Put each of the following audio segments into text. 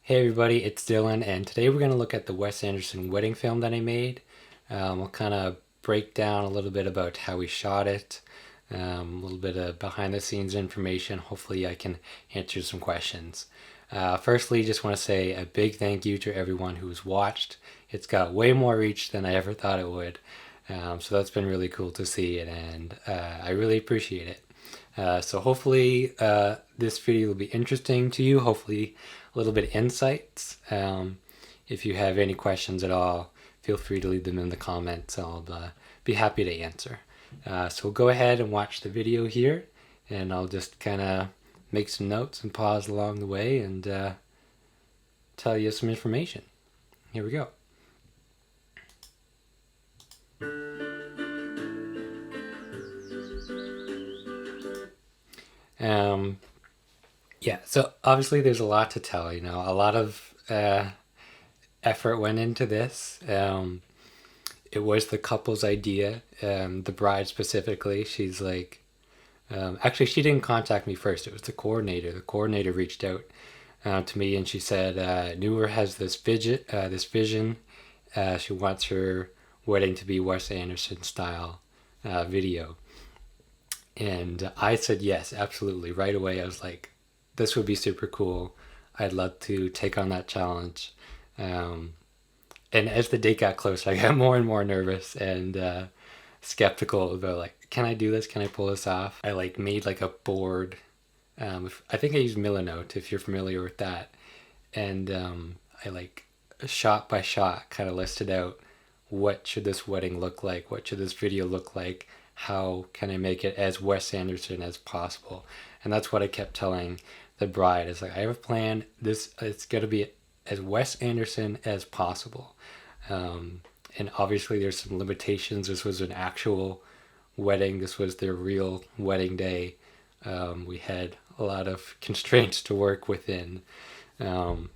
Hey everybody, it's Dylan, and today we're going to look at the Wes Anderson wedding film that I made. We'll kind of break down a little bit about how we shot it, a little bit of behind the scenes information. Hopefully, I can answer some questions. Firstly, just want to say a big thank you to everyone who's watched. It's got way more reach than I ever thought it would, so that's been really cool to see, and I really appreciate it. So hopefully this video will be interesting to you. Hopefully a little bit of insights. If you have any questions at all, feel free to leave them in the comments. I'll be happy to answer. So we'll go ahead and watch the video here, and I'll just kind of make some notes and pause along the way and tell you some information. Here we go. Yeah, so obviously there's a lot to tell, a lot of effort went into this. It was the couple's idea, the bride specifically. She's like, actually, she didn't contact me first. It was the coordinator. The coordinator reached out to me and she said, Noorah has this vision. She wants her wedding to be Wes Anderson style video. And I said yes, absolutely. Right away, I was like, this would be super cool. I'd love to take on that challenge. And as the date got closer, I got more and more nervous and skeptical about like, can I do this? Can I pull this off? I like made like a board. I think I used Milanote, if you're familiar with that. And I like shot by shot kind of listed out what should this wedding look like? What should this video look like? How can I make it as Wes Anderson as possible? And that's what I kept telling the bride. Is like, I have a plan. It's got to be as Wes Anderson as possible. And obviously there's some limitations. This was an actual wedding. This was their real wedding day. We had a lot of constraints to work within. But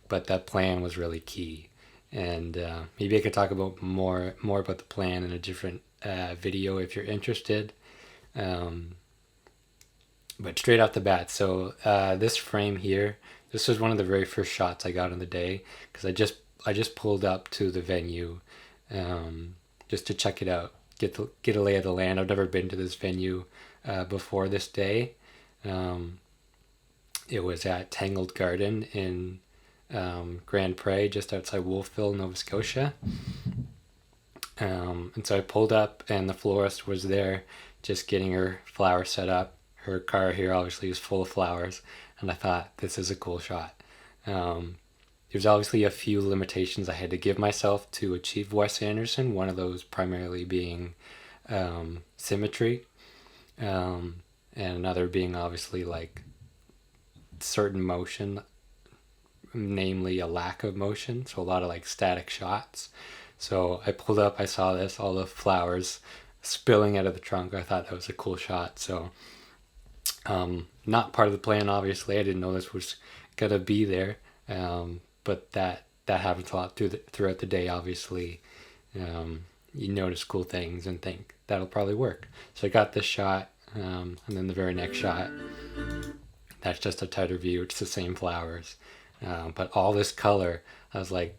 that plan was really key. And maybe I could talk about more about the plan in a different video if you're interested. But straight off the bat, so this frame here, this was one of the very first shots I got on the day because I just pulled up to the venue just to check it out, get a lay of the land. I've never been to this venue before this day. It was at Tangled Garden in Grand Prairie, just outside Wolfville, Nova Scotia. And so I pulled up and the florist was there just getting her flowers set up. Her car here obviously is full of flowers, and I thought, this is a cool shot. There's obviously a few limitations I had to give myself to achieve Wes Anderson, one of those primarily being symmetry, and another being obviously like certain motion, namely a lack of motion, so a lot of like static shots. So I pulled up, I saw this, all the flowers spilling out of the trunk. I thought that was a cool shot. So not part of the plan, obviously. I didn't know this was going to be there. But that happens a lot throughout the day, obviously. You notice cool things and think that'll probably work. So I got this shot, and then the very next shot, that's just a tighter view. It's the same flowers. But all this color, I was like,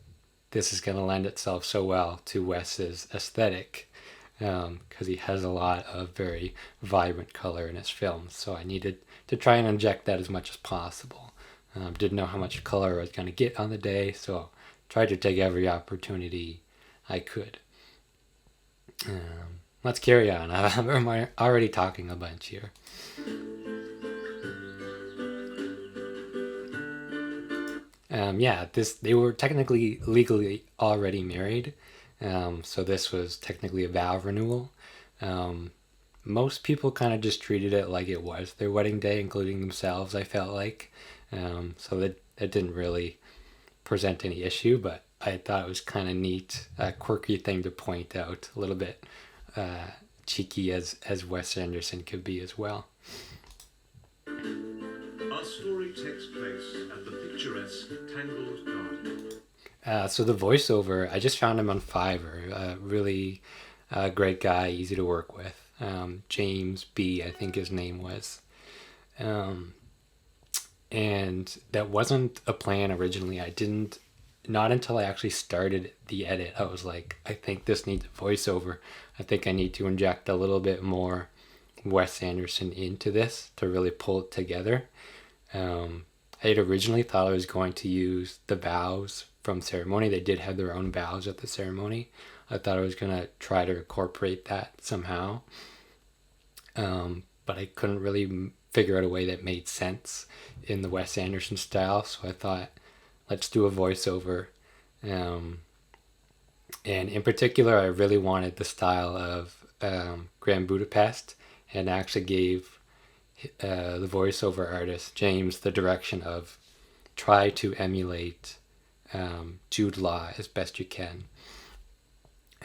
this is going to lend itself so well to Wes's aesthetic because he has a lot of very vibrant color in his films. So I needed to try and inject that as much as possible. Didn't know how much color I was going to get on the day, so tried to take every opportunity I could. Let's carry on. I'm already talking a bunch here. They were technically legally already married, so this was technically a vow renewal. Most people kind of just treated it like it was their wedding day, including themselves, I felt like. So that didn't really present any issue, but I thought it was kind of neat, a quirky thing to point out, a little bit cheeky as Wes Anderson could be as well. Our story takes place at the picturesque Tangled Garden. So the voiceover, I just found him on Fiverr. Really great guy, easy to work with. James B, I think his name was. And that wasn't a plan originally. I didn't, not until I actually started the edit, I was like, I think this needs a voiceover. I think I need to inject a little bit more Wes Anderson into this to really pull it together. I had originally thought I was going to use the vows from Ceremony. They did have their own vows at the ceremony. I thought I was going to try to incorporate that somehow. But I couldn't really figure out a way that made sense in the Wes Anderson style. So I thought, let's do a voiceover. And in particular, I really wanted the style of Grand Budapest, and actually gave the voiceover artist, James, the direction of try to emulate Jude Law as best you can.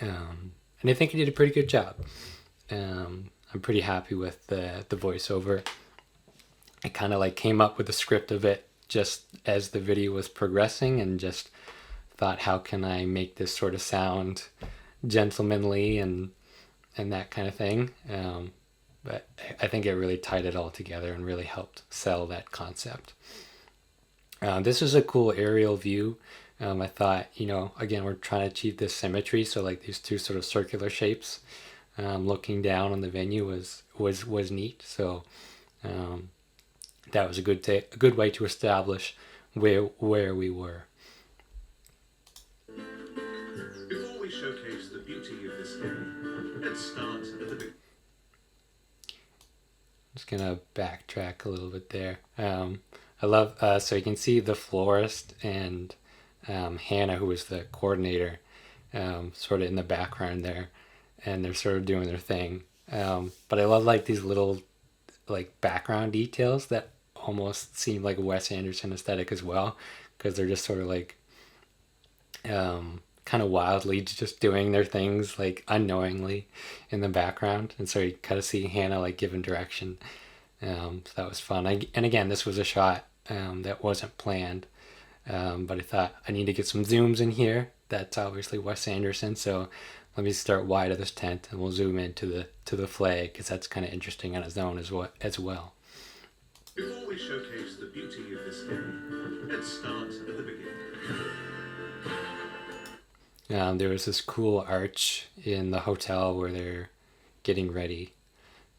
And I think he did a pretty good job. I'm pretty happy with the voiceover. I kind of like came up with the script of it just as the video was progressing, and just thought, how can I make this sort of sound gentlemanly and that kind of thing. But I think it really tied it all together and really helped sell that concept. This is a cool aerial view. I thought, again, we're trying to achieve this symmetry, so like these two sort of circular shapes looking down on the venue was neat. So that was a good way to establish where we were. Before we showcase the beauty of this game, let's start at the beginning. Just gonna backtrack a little bit there. I love, so you can see the florist and Hannah, who was the coordinator, sort of in the background there, and they're sort of doing their thing. But I love like these little like background details that almost seem like a Wes Anderson aesthetic as well, because they're just sort of like kind of wildly just doing their things like unknowingly in the background, and so you kind of see Hannah like giving direction. So that was fun. And again, this was a shot that wasn't planned, but I thought I need to get some zooms in here. That's obviously Wes Anderson, so let me start wide of this tent, and we'll zoom into the flag, because that's kind of interesting on its own as well. Before we showcase the beauty of this game, let's start at the beginning. There was this cool arch in the hotel where they're getting ready.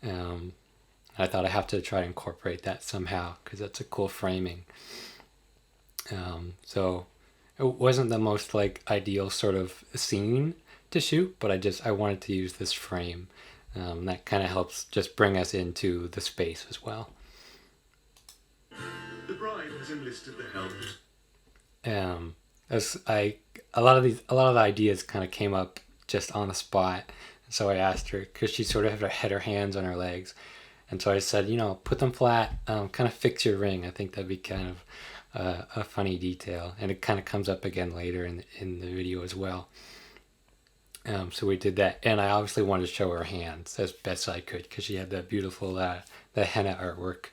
I thought I have to try to incorporate that somehow, because that's a cool framing. So it wasn't the most like ideal sort of scene to shoot, but I wanted to use this frame. That kind of helps just bring us into the space as well. The bride has enlisted the help. A lot of the ideas kind of came up just on the spot. So I asked her, because she sort of had her hands on her legs, and so I said, put them flat, kind of fix your ring. I think that'd be kind of a funny detail, and it kind of comes up again later in the video as well. So we did that, and I obviously wanted to show her hands as best I could, because she had that beautiful the henna artwork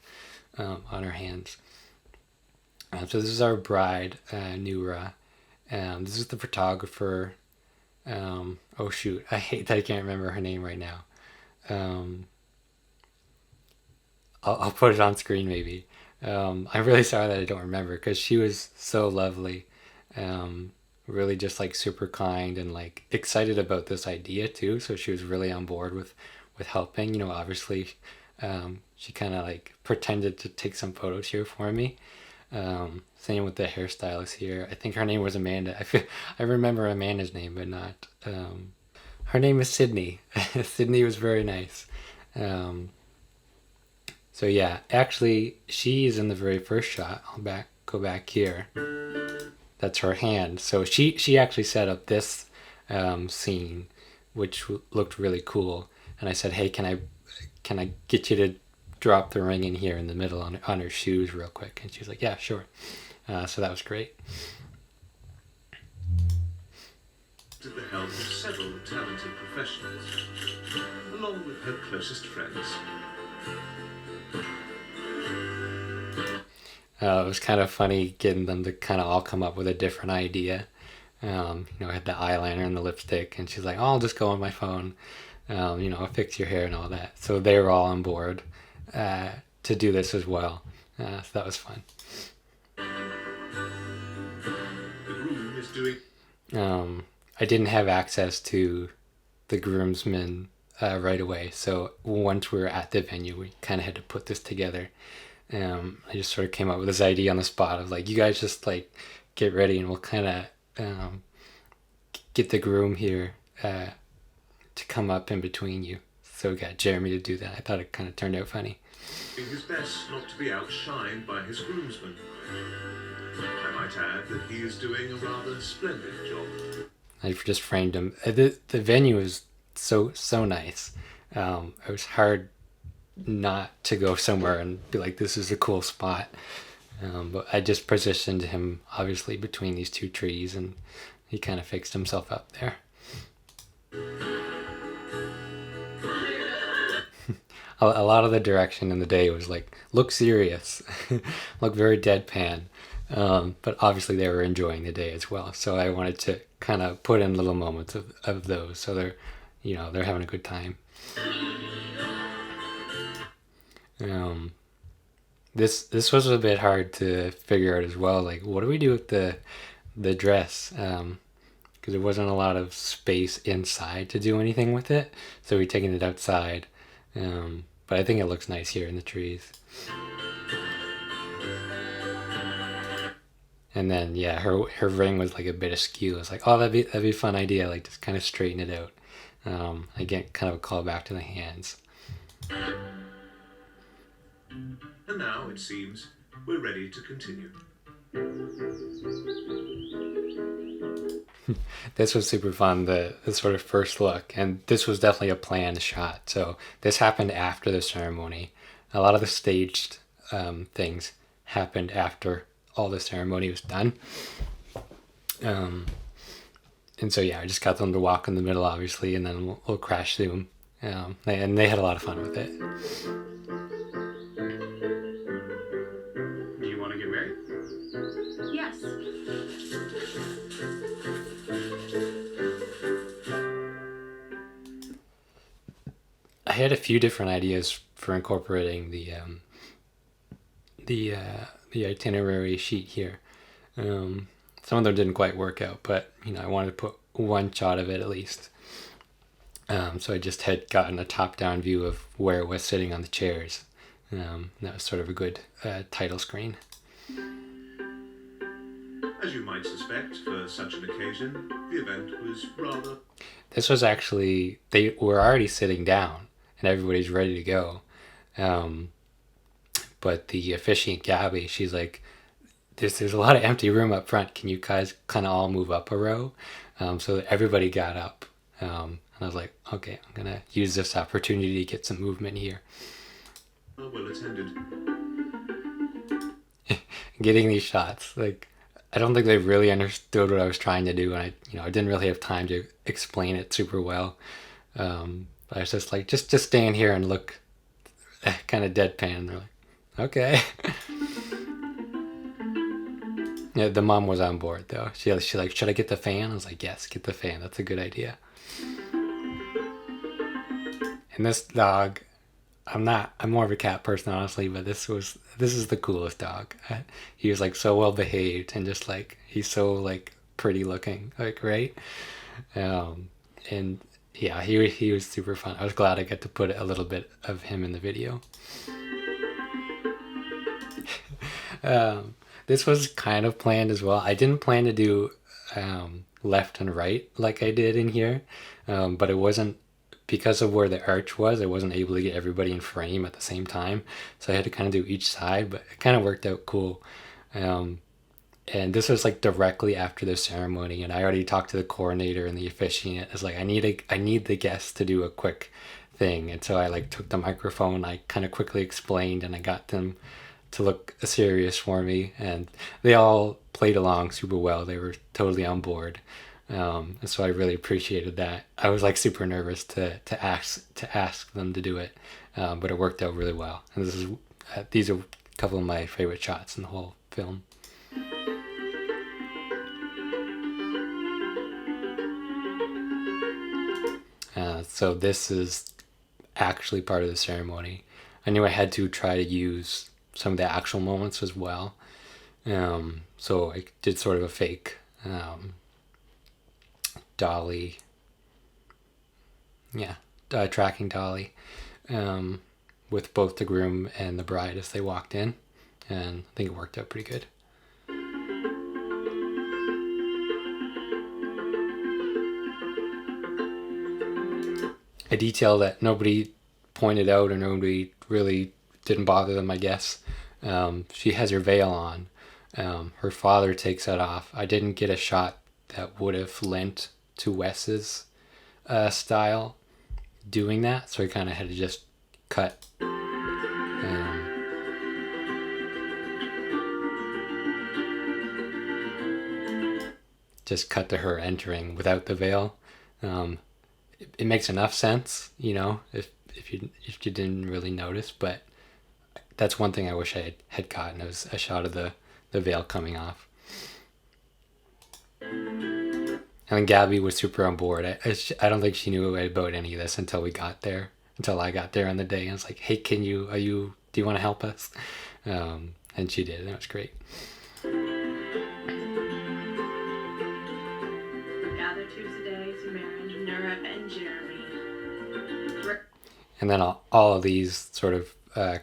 on her hands. So this is our bride, Noorah. This is the photographer. Oh shoot, I hate that I can't remember her name right now. I'll put it on screen maybe. I'm really sorry that I don't remember, because she was so lovely. Really just like super kind and like excited about this idea too. So she was really on board with helping. Obviously, she kind of like pretended to take some photos here for me. Same with the hairstylist here. I think her name was Amanda. I remember Amanda's name, but not. Her name is Sydney. Sydney was very nice. So yeah, actually, she's in the very first shot. I'll go back here. That's her hand. So she actually set up this scene, which looked really cool. And I said, hey, can I get you to drop the ring in here in the middle on her shoes real quick? And she was like, yeah, sure. So that was great. With the help of several talented professionals, along with her closest friends. It was kind of funny getting them to kind of all come up with a different idea. I had the eyeliner and the lipstick, and she's like, oh, I'll just go on my phone. I'll fix your hair and all that. So they were all on board to do this as well. So that was fun. The groom is doing. I didn't have access to the groomsmen right away, so once we were at the venue, we kind of had to put this together. I just sort of came up with this idea on the spot of like, you guys just like get ready, and we'll kind of get the groom here to come up in between you. So we got Jeremy to do that. I thought it kind of turned out funny. Doing his best not to be outshined by his groomsmen. I might add that he is doing a rather splendid job. I just framed him. The venue was so nice. It was hard not to go somewhere and be like, this is a cool spot. But I just positioned him obviously between these two trees, and he kind of fixed himself up there. A lot of the direction in the day was like, look serious, look very deadpan. But obviously they were enjoying the day as well. So I wanted to kind of put in little moments of those. So they're having a good time. This was a bit hard to figure out as well. Like, what do we do with the dress? Because there wasn't a lot of space inside to do anything with it. So we taken it outside. But I think it looks nice here in the trees. And then yeah, her ring was like a bit askew. It's like, oh, that'd be a fun idea. Like, just kind of straighten it out. Again, kind of a call back to the hands. And now, it seems, we're ready to continue. This was super fun, the sort of first look, and this was definitely a planned shot. So this happened after the ceremony. A lot of the staged things happened after all the ceremony was done. And so yeah, I just got them to walk in the middle, obviously, and then we'll crash through them. And they had a lot of fun with it. Do you want to get married? Yes. I had a few different ideas for incorporating the itinerary sheet here. Some of them didn't quite work out, but I wanted to put one shot of it at least. So I just had gotten a top-down view of where it was sitting on the chairs. That was sort of a good title screen. As you might suspect, for such an occasion, the event was rather... This was actually, they were already sitting down and everybody's ready to go. But the officiant Gabby, she's like, there's a lot of empty room up front. Can you guys kind of all move up a row? So everybody got up. And I was like, okay, I'm going to use this opportunity to get some movement here. well attended. Getting these shots, like, I don't think they really understood what I was trying to do, and I didn't really have time to explain it super well. I was just like, just stand here and look kind of deadpan. And they're like, okay. Yeah, the mom was on board though. She like, should I get the fan? I was like, yes, get the fan. That's a good idea. And this dog, I'm more of a cat person, honestly, but this is the coolest dog. He was like so well behaved, and just like, he's so like pretty looking, like, right? And yeah, he was super fun. I was glad I got to put a little bit of him in the video. This was kind of planned as well. I didn't plan to do left and right like I did in here, but it wasn't, because of where the arch was, I wasn't able to get everybody in frame at the same time. So I had to kind of do each side, but it kind of worked out cool. And this was like directly after the ceremony, and I already talked to the coordinator and the officiant. It's like, I need the guests to do a quick thing. And so I like took the microphone, I kind of quickly explained, and I got them to look serious for me, and they all played along super well. They were totally on board. And so I really appreciated that. I was like super nervous to ask them to do it, but it worked out really well. And these are a couple of my favorite shots in the whole film. So this is actually part of the ceremony. I knew I had to try to use some of the actual moments as well. So I did sort of a fake dolly, tracking dolly, with both the groom and the bride as they walked in, and I think it worked out pretty good. A detail that nobody pointed out or nobody really didn't bother them, I guess. She has her veil on. Her father takes that off. I didn't get a shot that would have lent to Wes's style doing that, so I kind of had to just cut. Just cut to her entering without the veil. It makes enough sense, if you didn't really notice, but that's one thing I wish I had gotten. It was a shot of the veil coming off. And then Gabby was super on board. I don't think she knew about any of this until I got there on the day. And I was like, hey, do you want to help us? And she did, and it was great. Gather Tuesday, Jeremy and Noorah and Jeremy. And then all of these sort of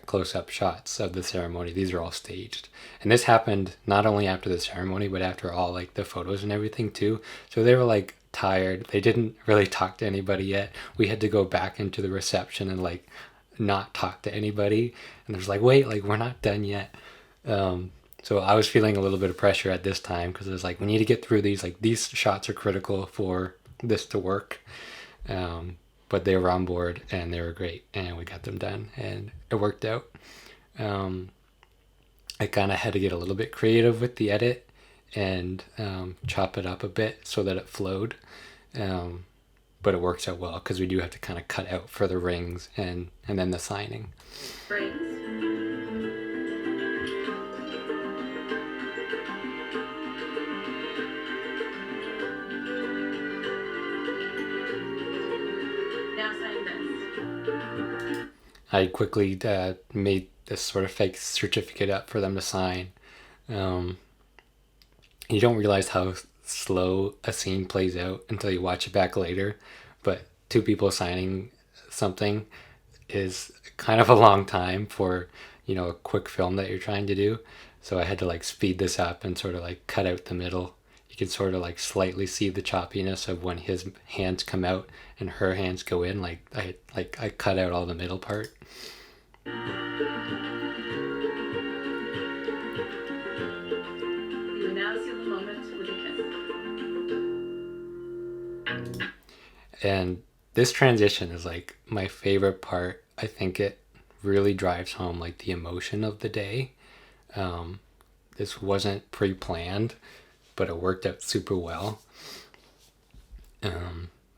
close-up shots of the ceremony, these are all staged. And this happened not only after the ceremony, but after all like the photos and everything too. So they were like tired. They didn't really talk to anybody yet. We had to go back into the reception and like not talk to anybody. And there's like, wait, like we're not done yet. So I was feeling a little bit of pressure at this time because it was like, we need to get through these. Like these shots are critical for this to work. But they were on board and they were great, and we got them done and it worked out. I kind of had to get a little bit creative with the edit and chop it up a bit so that it flowed. But it works out well because we do have to kind of cut out for the rings and then the signing. Rings. I quickly made this sort of fake certificate up for them to sign. You don't realize how slow a scene plays out until you watch it back later, but two people signing something is kind of a long time for, a quick film that you're trying to do. So I had to like speed this up and sort of like cut out the middle. You can sort of like slightly see the choppiness of when his hands come out and her hands go in. Like I cut out all the middle part. You now see the moment with a kiss. And this transition is like my favorite part. I think it really drives home like the emotion of the day. This wasn't pre-planned, but it worked out super well.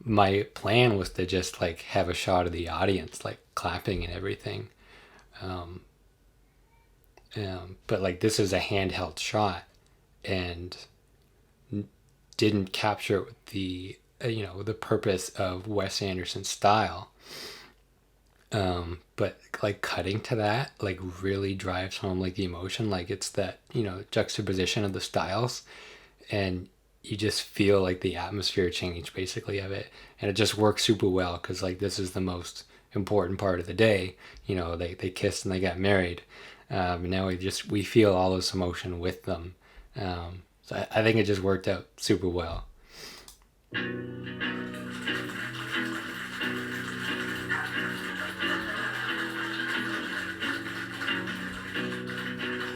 My plan was to just like have a shot of the audience like clapping and everything. But like this is a handheld shot and didn't capture the the purpose of Wes Anderson's style. But like cutting to that like really drives home like the emotion. Like it's that juxtaposition of the styles, and you just feel like the atmosphere change basically of it, and it just works super well because like this is the most important part of the day. They kissed and they got married. Now we feel all this emotion with them. So I think it just worked out super well.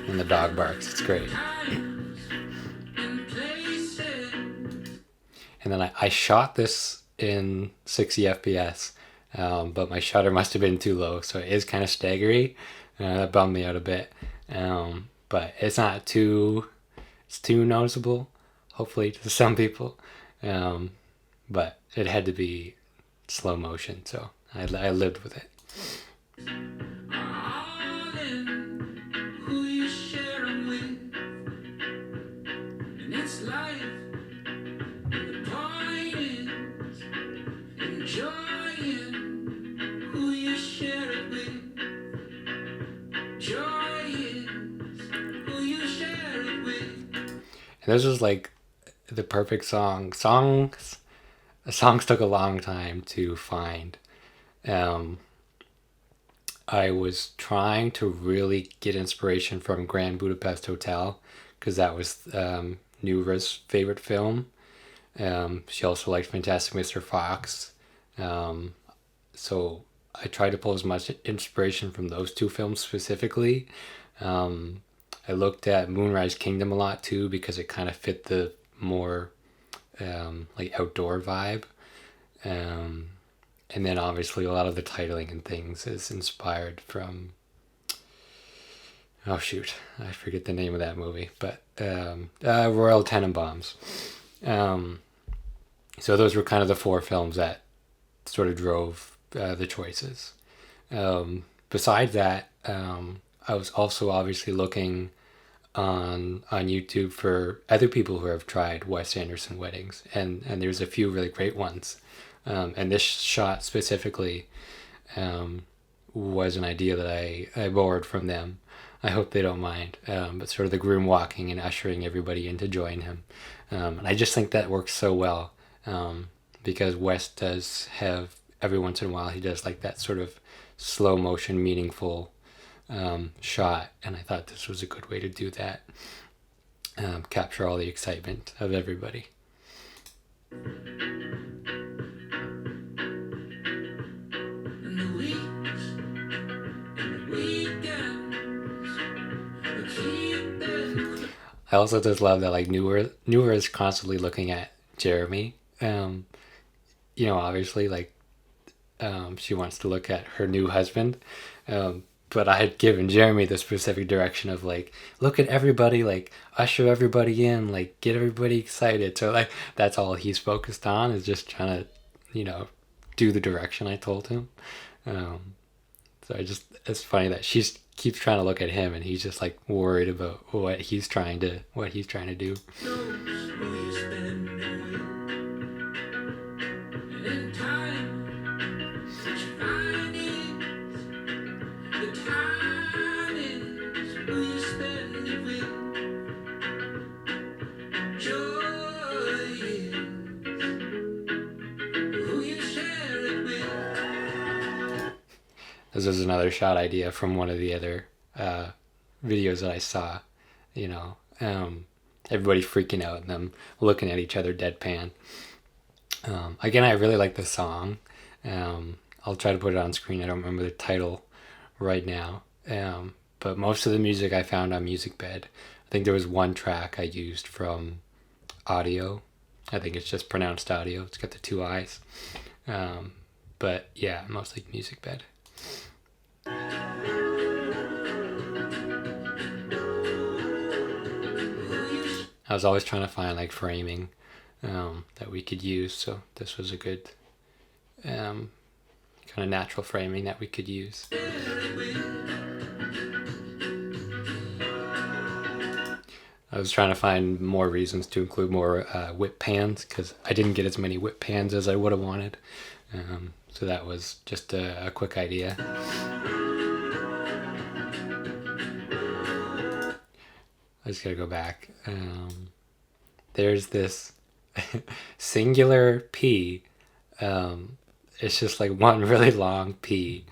And the dog barks. It's great. And then I shot this in 60 FPS, but my shutter must have been too low, so it is kind of staggery. That bummed me out a bit. But it's not too noticeable, hopefully, to some people. But it had to be slow motion, so I lived with it. And this was like the perfect song. Songs took a long time to find. Um, I was trying to really get inspiration from Grand Budapest Hotel because that was Noorah's favorite film. She also liked Fantastic Mr. Fox. Um, so I tried to pull as much inspiration from those two films specifically. Um, I looked at Moonrise Kingdom a lot too because it kind of fit the more like outdoor vibe. Um, and then obviously a lot of the titling and things is inspired from, oh shoot, I forget the name of that movie, but Royal Tenenbaums. Um, so those were kind of the four films that sort of drove the choices. Besides that, I was also obviously looking on YouTube for other people who have tried Wes Anderson weddings, and there's a few really great ones. And this shot specifically was an idea that I borrowed from them. I hope they don't mind. But sort of the groom walking and ushering everybody in to join him. And I just think that works so well because Wes does have, every once in a while, he does like that sort of slow motion, meaningful shot. And I thought this was a good way to do that. Capture all the excitement of everybody. I also just love that like Noorah is constantly looking at Jeremy. Obviously like she wants to look at her new husband. But I had given Jeremy the specific direction of like, look at everybody, like usher everybody in, like get everybody excited. So like that's all he's focused on is just trying to, do the direction I told him. So it's funny that she keeps trying to look at him and he's just like worried about what he's trying to do. This is another shot idea from one of the other videos that I saw. Everybody freaking out and them looking at each other deadpan. Again, I really like the song. I'll try to put it on screen. I don't remember the title right now. But most of the music I found on Musicbed. I think there was one track I used from Audio. I think it's just pronounced Audio. It's got the two I's. But yeah, mostly Musicbed. I was always trying to find like framing that we could use, so this was a good kind of natural framing that we could use. I was trying to find more reasons to include more whip pans because I didn't get as many whip pans as I would have wanted. So that was just a quick idea. I just gotta go back. There's this singular P. It's just like one really long P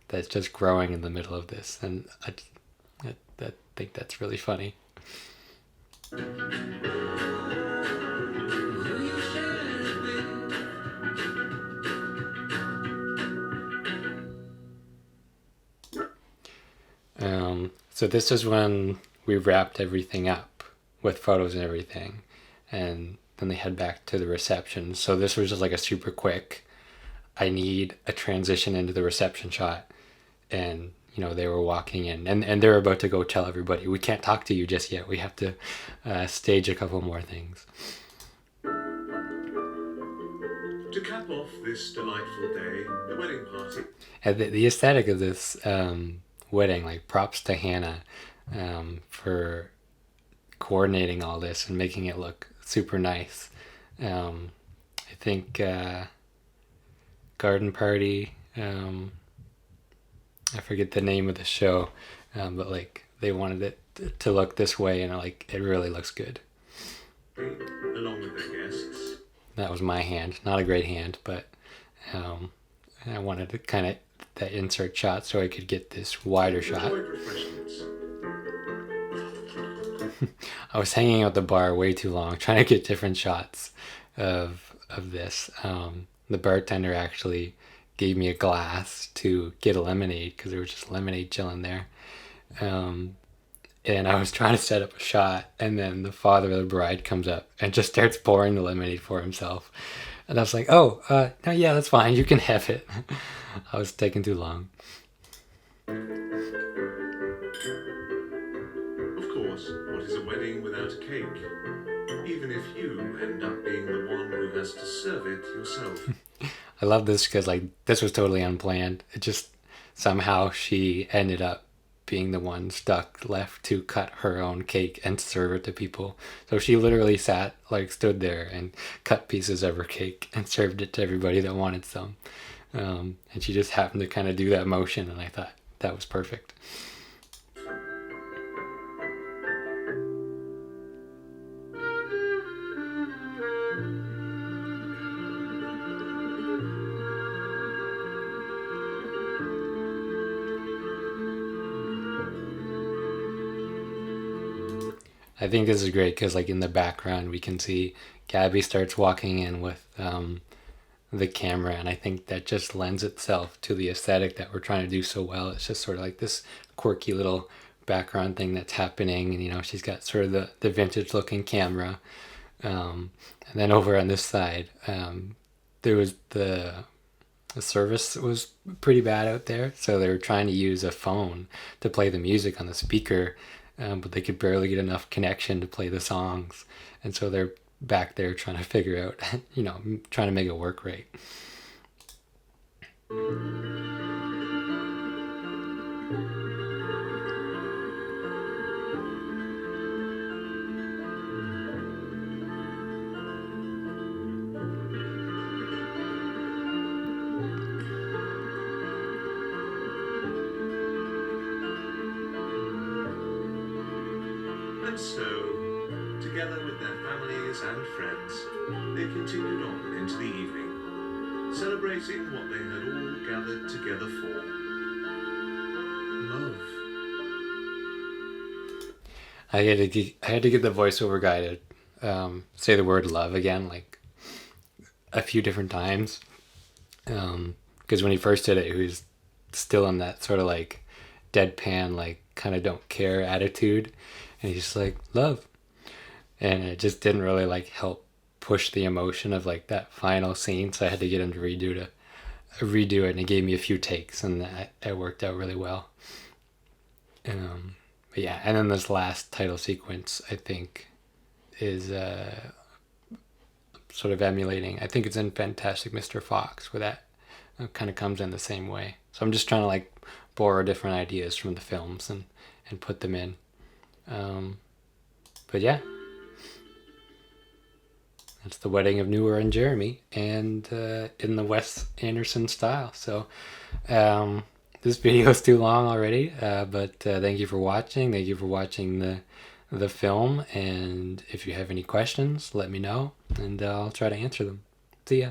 that's just growing in the middle of this. And I think that's really funny. So this is when we wrapped everything up with photos and everything, and then they head back to the reception. So this was just like a super quick, I need a transition into the reception shot, and they were walking in and they're about to go tell everybody, we can't talk to you just yet, we have to stage a couple more things. To cap off this delightful day, the wedding party. And the aesthetic of this wedding, like props to Hannah for coordinating all this and making it look super nice. I think Garden Party, I forget the name of the show, but like they wanted it to look this way, and like it really looks good. guests. That was my hand. Not a great hand, but I wanted to kind of that insert shot so I could get this wider shot. Enjoyed refreshments. I was hanging out the bar way too long, trying to get different shots of this. The bartender actually gave me a glass to get a lemonade because there was just lemonade chilling there. And I was trying to set up a shot, and then the father of the bride comes up and just starts pouring the lemonade for himself. And I was like, oh, no, yeah, that's fine. You can have it. I was taking too long. Of course, what is a wedding without a cake? Even if you end up being the one who has to serve it yourself. I love this because, like, this was totally unplanned. It just somehow she ended up being the one left to cut her own cake and serve it to people. So she literally stood there and cut pieces of her cake and served it to everybody that wanted some. And she just happened to kind of do that motion, and I thought that was perfect. I think this is great because, like, in the background we can see Gabby starts walking in with the camera, and I think that just lends itself to the aesthetic that we're trying to do so well. It's just sort of like this quirky little background thing that's happening, and, you know, she's got sort of the vintage looking camera, and then over on this side there was the service was pretty bad out there, so they were trying to use a phone to play the music on the speaker, but they could barely get enough connection to play the songs, and so they're back there trying to figure out, you know, trying to make it work right. And so, together with their families and friends, they continued on into the evening, celebrating what they had all gathered together for. Love. I had to get the voiceover guy to say the word love again, like a few different times, because when he first did it, he was still in that sort of like deadpan, like kind of don't care attitude, and he's just like, love, and it just didn't really like help push the emotion of like that final scene, so I had to get him to redo it, and he gave me a few takes, and that worked out really well. But yeah, and then this last title sequence, I think, is sort of emulating, I think it's in Fantastic Mr. Fox, where that kind of comes in the same way. So I'm just trying to like borrow different ideas from the films and put them in. But yeah, that's the wedding of Noorah and Jeremy, and in the Wes Anderson style. So this video is too long already, but thank you for watching. Thank you for watching the film, and if you have any questions, let me know, and I'll try to answer them. See ya.